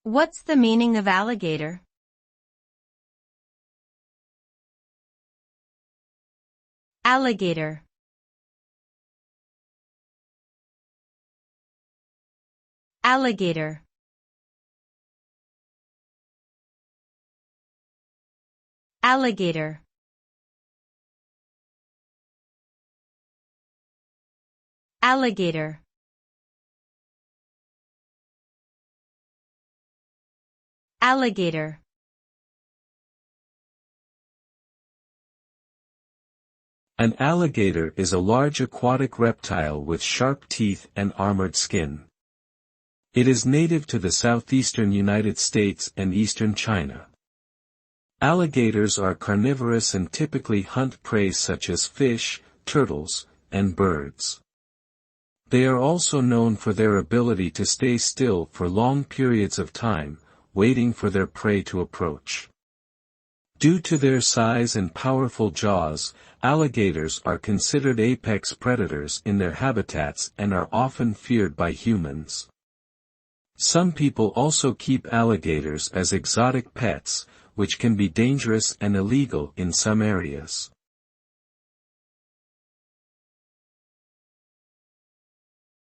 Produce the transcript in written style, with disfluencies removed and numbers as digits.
What's the meaning of alligator? Alligator. Alligator. Alligator. Alligator. Alligator. An alligator is a large aquatic reptile with sharp teeth and armored skin. It is native to the southeastern United States and eastern China. Alligators are carnivorous and typically hunt prey such as fish, turtles, and birds. They are also known for their ability to stay still for long periods of time, waiting for their prey to approach. Due to their size and powerful jaws, alligators are considered apex predators in their habitats and are often feared by humans. Some people also keep alligators as exotic pets, which can be dangerous and illegal in some areas.